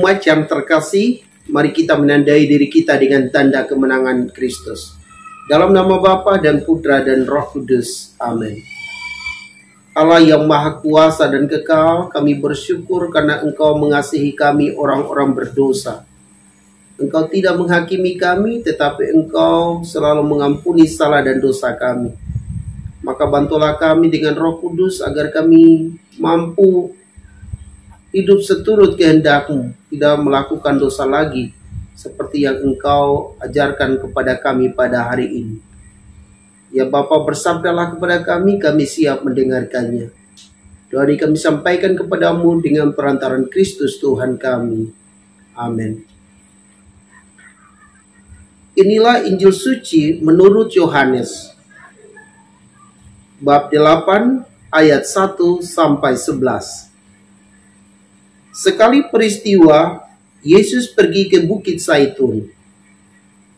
umat yang terkasih, mari kita menandai diri kita dengan tanda kemenangan Kristus. Dalam nama Bapa dan Putra dan Roh Kudus. Amin. Allah yang Maha Kuasa dan Kekal, kami bersyukur karena Engkau mengasihi kami orang-orang berdosa. Engkau tidak menghakimi kami, tetapi Engkau selalu mengampuni salah dan dosa kami. Maka bantulah kami dengan Roh Kudus agar kami mampu hidup seturut kehendak-Mu, tidak melakukan dosa lagi, seperti yang Engkau ajarkan kepada kami pada hari ini. Ya Bapa, bersabdalah kepada kami siap mendengarkannya. Doa ini kami sampaikan kepadamu dengan perantaran Kristus Tuhan kami. Amin. Inilah Injil suci menurut Yohanes. Bab 8 ayat 1 sampai 11. Sekali peristiwa, Yesus pergi ke Bukit Zaitun.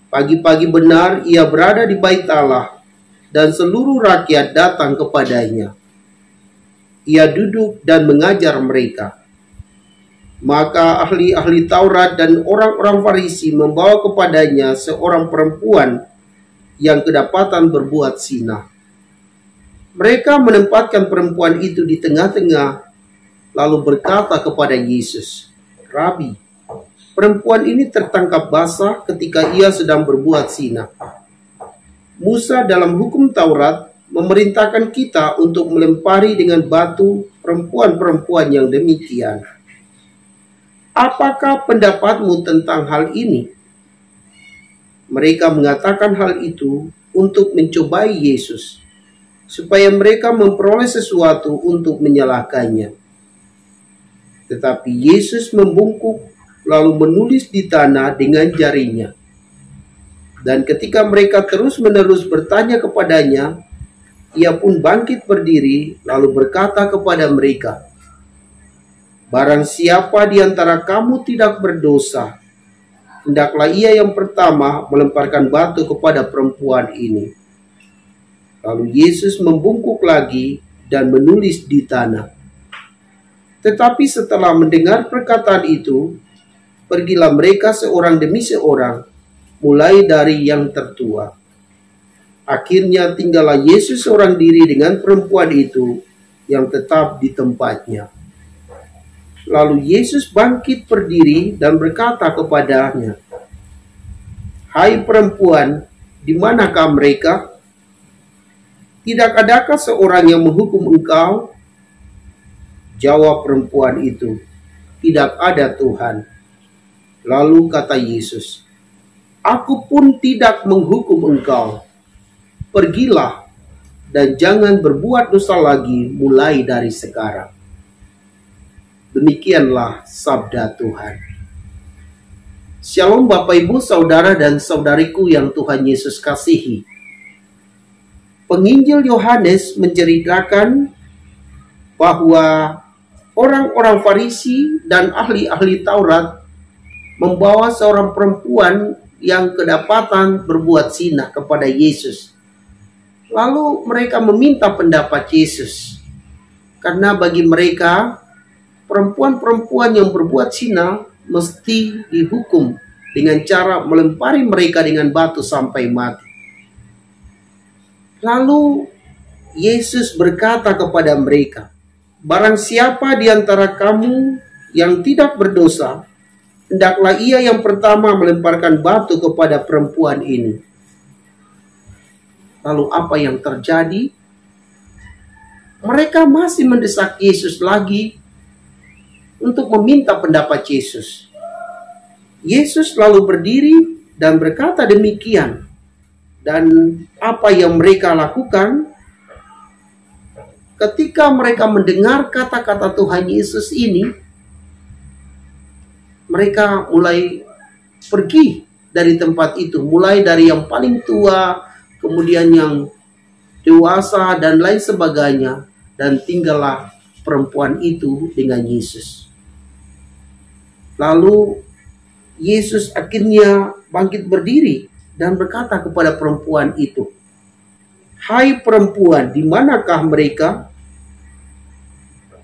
Pagi-pagi benar ia berada di Bait Allah, dan seluruh rakyat datang kepadanya. Ia duduk dan mengajar mereka. Maka ahli-ahli Taurat dan orang-orang Farisi membawa kepadanya seorang perempuan yang kedapatan berbuat zina. Mereka menempatkan perempuan itu di tengah-tengah, lalu berkata kepada Yesus, "Rabi, perempuan ini tertangkap basah ketika ia sedang berbuat zina. Musa dalam hukum Taurat memerintahkan kita untuk melempari dengan batu perempuan-perempuan yang demikian. Apakah pendapatmu tentang hal ini?" Mereka mengatakan hal itu untuk mencobai Yesus, supaya mereka memperoleh sesuatu untuk menyalahkannya. Tetapi Yesus membungkuk lalu menulis di tanah dengan jarinya. Dan ketika mereka terus-menerus bertanya kepadanya, ia pun bangkit berdiri lalu berkata kepada mereka, "Barang siapa di antara kamu tidak berdosa, hendaklah ia yang pertama melemparkan batu kepada perempuan ini." Lalu Yesus membungkuk lagi dan menulis di tanah. Tetapi setelah mendengar perkataan itu, pergilah mereka seorang demi seorang, mulai dari yang tertua. Akhirnya tinggallah Yesus seorang diri dengan perempuan itu yang tetap di tempatnya. Lalu Yesus bangkit berdiri dan berkata kepadanya, "Hai perempuan, di manakah mereka? Tidak adakah seorang yang menghukum engkau?" Jawab perempuan itu, "Tidak ada Tuhan." Lalu kata Yesus, "Aku pun tidak menghukum engkau. Pergilah dan jangan berbuat dosa lagi mulai dari sekarang." Demikianlah sabda Tuhan. Shalom Bapak Ibu, Saudara dan Saudariku yang Tuhan Yesus kasihi. Penginjil Yohanes menceritakan bahwa orang-orang Farisi dan ahli-ahli Taurat membawa seorang perempuan yang kedapatan berbuat zina kepada Yesus. Lalu mereka meminta pendapat Yesus, karena bagi mereka perempuan-perempuan yang berbuat zina mesti dihukum dengan cara melempari mereka dengan batu sampai mati. Lalu Yesus berkata kepada mereka, "Barang siapa di antara kamu yang tidak berdosa, hendaklah ia yang pertama melemparkan batu kepada perempuan ini." Lalu apa yang terjadi? Mereka masih mendesak Yesus lagi untuk meminta pendapat Yesus. Yesus lalu berdiri dan berkata demikian. Dan apa yang mereka lakukan? Ketika mereka mendengar kata-kata Tuhan Yesus ini, mereka mulai pergi dari tempat itu. Mulai dari yang paling tua, kemudian yang dewasa, dan lain sebagainya. Dan tinggallah perempuan itu dengan Yesus. Lalu Yesus akhirnya bangkit berdiri dan berkata kepada perempuan itu, "Hai perempuan, di manakah mereka?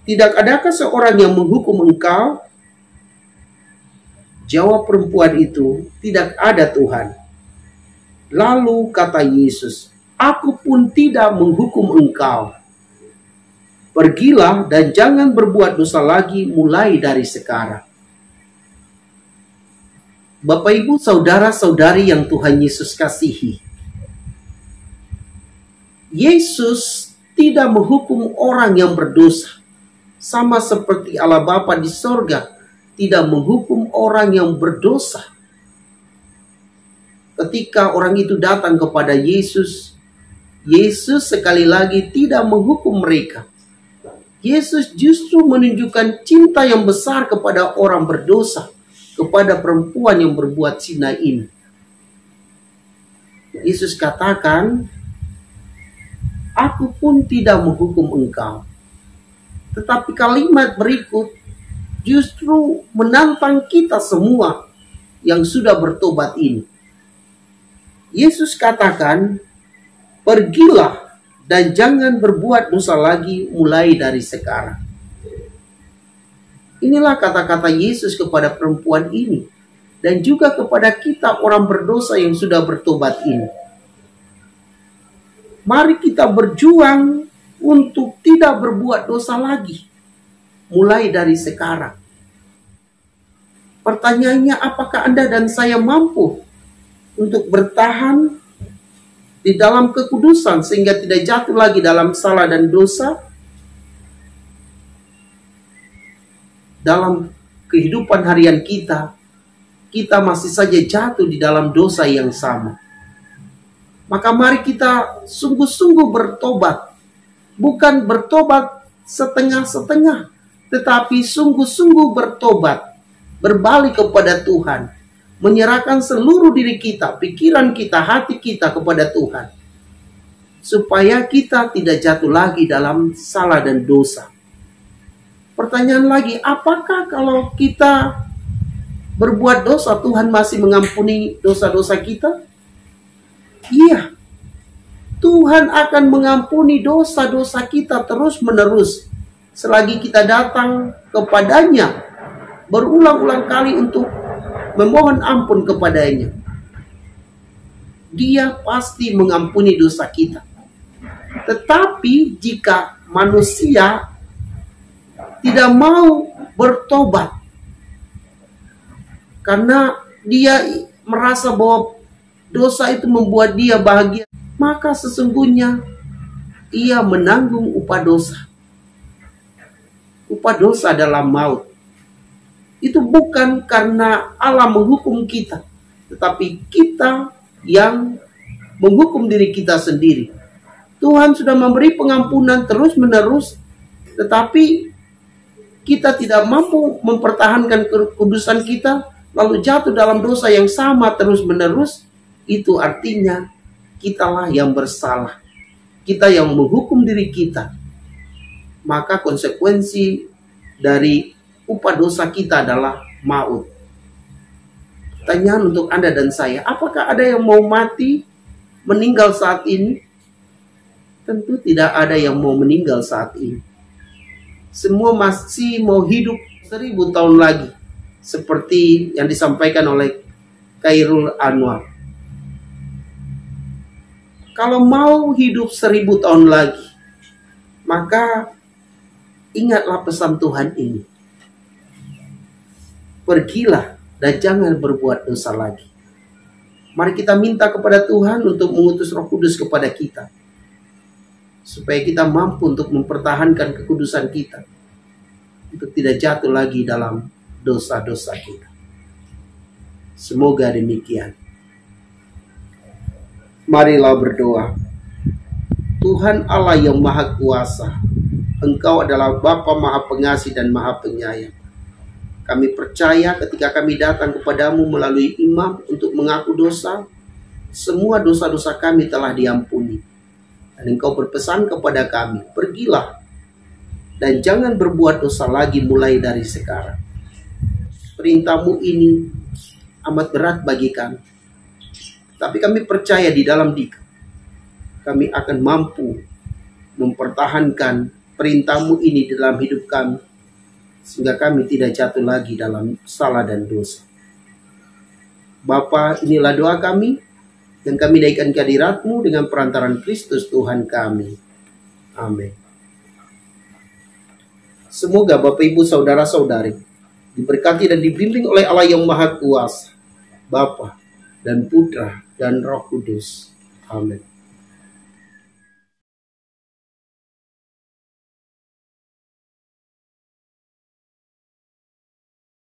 Tidak adakah seorang yang menghukum engkau?" Jawab perempuan itu, "Tidak ada Tuhan." Lalu kata Yesus, "Aku pun tidak menghukum engkau. Pergilah dan jangan berbuat dosa lagi mulai dari sekarang." Bapak, Ibu, saudara-saudari yang Tuhan Yesus kasihi, Yesus tidak menghukum orang yang berdosa. Sama seperti Allah Bapa di sorga tidak menghukum orang yang berdosa. Ketika orang itu datang kepada Yesus, Yesus sekali lagi tidak menghukum mereka. Yesus justru menunjukkan cinta yang besar kepada orang berdosa, kepada perempuan yang berbuat zina ini. Yesus katakan, "Aku pun tidak menghukum engkau." Tetapi kalimat berikut justru menantang kita semua yang sudah bertobat ini. Yesus katakan, "Pergilah dan jangan berbuat dosa lagi mulai dari sekarang." Inilah kata-kata Yesus kepada perempuan ini dan juga kepada kita orang berdosa yang sudah bertobat ini. Mari kita berjuang untuk tidak berbuat dosa lagi mulai dari sekarang. Pertanyaannya, apakah Anda dan saya mampu untuk bertahan di dalam kekudusan sehingga tidak jatuh lagi dalam salah dan dosa? Dalam kehidupan harian kita masih saja jatuh di dalam dosa yang sama. Maka mari kita sungguh-sungguh bertobat. Bukan bertobat setengah-setengah, tetapi sungguh-sungguh bertobat. Berbalik kepada Tuhan. Menyerahkan seluruh diri kita, pikiran kita, hati kita kepada Tuhan. Supaya kita tidak jatuh lagi dalam salah dan dosa. Pertanyaan lagi, apakah kalau kita berbuat dosa, Tuhan masih mengampuni dosa-dosa kita? Iya. Tuhan akan mengampuni dosa-dosa kita terus-menerus selagi kita datang kepadanya berulang-ulang kali untuk memohon ampun kepadanya. Dia pasti mengampuni dosa kita. Tetapi jika manusia tidak mau bertobat karena dia merasa bahwa dosa itu membuat dia bahagia, maka sesungguhnya ia menanggung upah dosa. Upah dosa adalah maut. Itu bukan karena Allah menghukum kita, tetapi kita yang menghukum diri kita sendiri. Tuhan sudah memberi pengampunan terus-menerus, tetapi kita tidak mampu mempertahankan kekudusan kita, lalu jatuh dalam dosa yang sama terus-menerus. Itu artinya kitalah yang bersalah. Kita yang menghukum diri kita. Maka konsekuensi dari upah dosa kita adalah maut. Pertanyaan untuk Anda dan saya, apakah ada yang mau mati, meninggal saat ini? Tentu tidak ada yang mau meninggal saat ini. Semua masih mau hidup 1000 tahun lagi. Seperti yang disampaikan oleh Khairul Anwar. Kalau mau hidup 1000 tahun lagi, maka ingatlah pesan Tuhan ini. Pergilah dan jangan berbuat dosa lagi. Mari kita minta kepada Tuhan untuk mengutus Roh Kudus kepada kita. Supaya kita mampu untuk mempertahankan kekudusan kita. Untuk tidak jatuh lagi dalam dosa-dosa kita. Semoga demikian. Marilah berdoa. Tuhan Allah yang Maha Kuasa, Engkau adalah Bapa Maha Pengasih dan Maha Penyayang. Kami percaya ketika kami datang kepadamu melalui imam untuk mengaku dosa, semua dosa-dosa kami telah diampuni. Dan Engkau berpesan kepada kami, pergilah dan jangan berbuat dosa lagi mulai dari sekarang. Perintah-Mu ini amat berat bagi kami. Tapi kami percaya di dalam Dikau, kami akan mampu mempertahankan perintah-Mu ini dalam hidup kami. Sehingga kami tidak jatuh lagi dalam salah dan dosa. Bapa, inilah doa kami, dan kami naikkan kehadirat-Mu dengan perantaran Kristus Tuhan kami. Amin. Semoga Bapak Ibu Saudara-saudari diberkati dan dibimbing oleh Allah yang Maha Kuasa, Bapa dan Putra dan Roh Kudus. Amin.